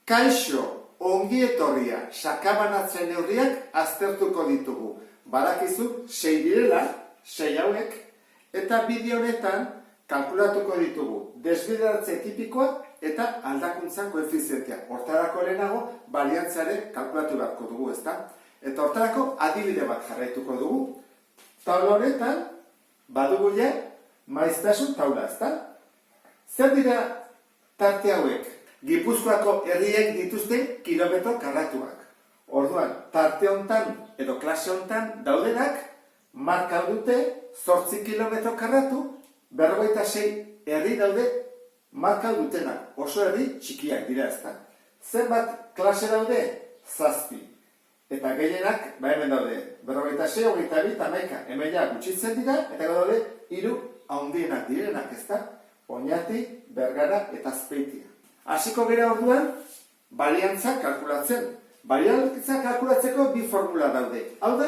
Kaixo, ongi etorria, sakabanatzen neurriak aztertuko ditugu. Badakizu, 6 direla, 6 hauek, eta bideo honetan kalkulatuko ditugu desbideratze tipikoa eta aldakuntzan koefizientea. Hortarako lehenago, bariantziare kalkulatu beharko dugu, ezta? Eta hortarako adibide bat jarraituko dugu. Taula honetan, badugu ja, maiztasun taula, ezta? Zer dira tarte hauek? Gipuzkoako herriek dituzten kilometro karratuak. Orduan, tarte hontan edo klase hontan daudenak marka dute 8 kilometro karratu, 46 herri daude marka dutenak. Oso herri txikiak dira, ezta. Zenbat klase daude? 7. Eta gehienak, hemen daude, 46, 22, 11, hemen ja gutxitzen dira, eta daude 3 handienak direnak, ezta. Oñati, Bergara eta Azpeitia. Hasiko gara orduan, bariantza kalkulatzen. Bariantza kalkulatzeko bi formula daude. Hau da,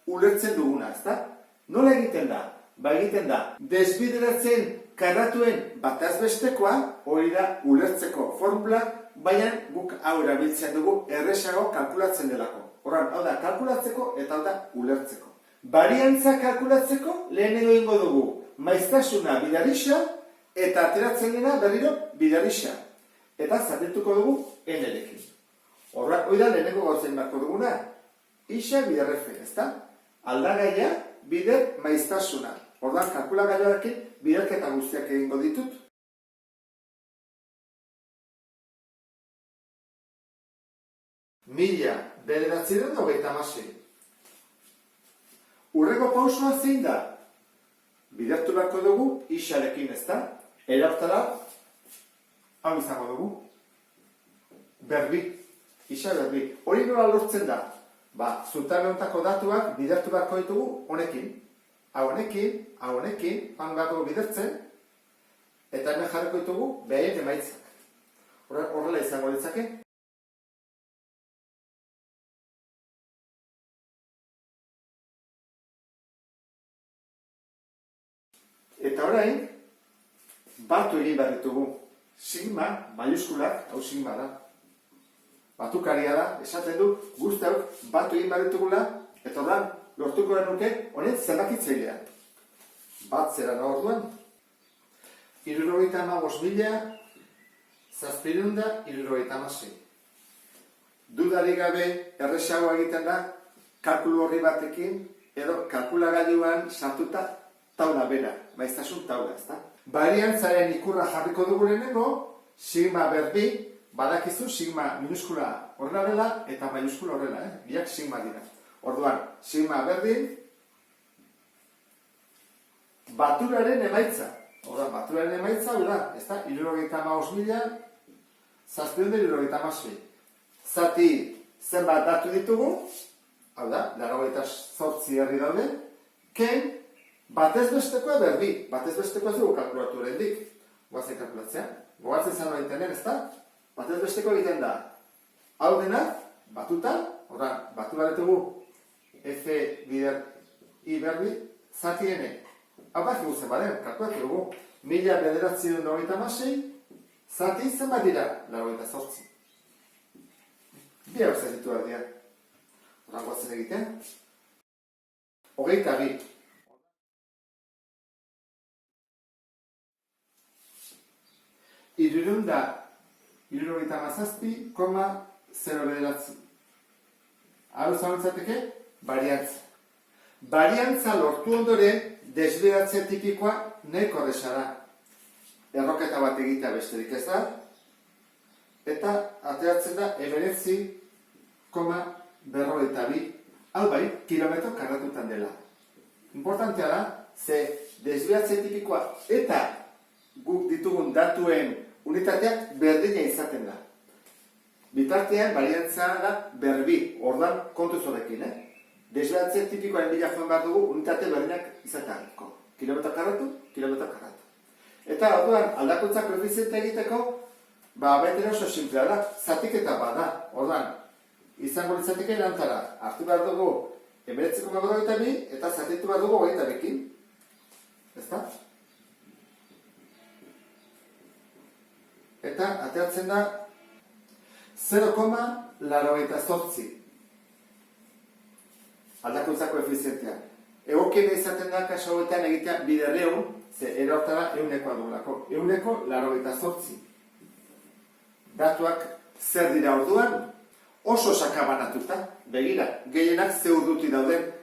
ulertzen duguna, ezta? Nola egiten da? Egiten da, desbideratzen karratuen bataz bestekoa, hori da ulertzeko formula, baina guk hau erabiltzen dugu erresago kalkulatzen delako. Horran, hau da, kalkulatzeko eta hau da, ulertzeko. Bariantza kalkulatzeko lehenengo ingo dugu maiztasuna bidarixa eta ateratzen dena berriro bidarixa. Eta zatetuko dugu n-erekin. Horrak, hori da lehenengo gauzen beharko duguna. Ixa biderrefe, ezta? Aldagaia bider maiztasuna. Horrak, kalkulagailoarekin biderketa guztiak egingo ditut. Mila bederatziehun eta hogeita hamasei. Hurrengo pausua zein da? Bidertu beharko dugu ixarekin, ezta? Erautara hau izango dugu. Berbi. Ixa berbi. Hori nola lortzen da? Zutabe hontako datuak bidertu beharko ditugu honekin. Hau honekin, hau honekin, hau beharko bidertzen, eta hemen jarriko ditugu behaien emaitzak. Horrela izango ditzake. Eta orain, batu egin behar ditugu. Sigma, maiuskulak, hau sigma da. Batukaria da, esaten du, guztiak batu egin behar ditugula, eta orain, lortuko genuke, honen zenbakitzailea. Bat zera da orduan. 75.776. Dudarik gabe, erresagoa egiten da, kalkulu horri batekin, edo kalkulagailuan sartuta taula bera, maiztasun taula, ezta? Bariantzaren ikurra jarriko dugu lehenengo, sigma berbi, badakizu sigma minuskula horrela dela eta maiuskula horrela, biak sigma dira. Orduan, sigma berdin, baturaren emaitza. Orduan, baturaren emaitza, ezta? 75.776. Zati zenbat datu ditugu, hau da, 88 herri daude, ken batez bestekoa berbi, batez bestekoa ez dugu kalkulatu horrendik. Goazen kalkulatzea. Goazen izan hori tenen, ezta? Batez besteko egiten da. Hau dena, batuta, horra, batu baretugu F bider I berbi, zati N. Hau bat eguzen, bale? Kalkulatu dugu. 1996, zati zenbat dira? 88. Bi hau zen ditu aldia. Horra, goazen egiten. 22. Irurunda, 77,09. Hau zabantzateke, bariantza. Bariantza lortu ondoren, desbideratze tipikoa nahiko erresa da. Erroketa bat egitea besterik ez da. Eta ateratzen da 19,42. Hau bai, kilometro karratutan dela. Importantea da, ze desbideratze tipikoa eta guk ditugun datuen unitateak berdina izaten da. Bitartean, bariantza da berbi, ordan kontuz horrekin, Desbideratze tipikoaren bila joan behar dugu unitate berdinak izateako. Kilometro karratu, kilometro karratu. Eta orduan, aldakuntza koefizientea egiteko, baita oso simplea da, zatiketa bada. Orduan, izango litzateke lantara, hartu behar dugu 19,42 eta zatitu behar dugu 22-ekin. Ezta? Eta ateratzen da 0,88. Aldakuntza koefizientea. Egokiena izaten da kasu hauetan egitea 200, ze erortara 100koa duelako. 1,88. Datuak zer dira orduan? Oso sakabanatuta. Begira, gehienak ze urruti dauden.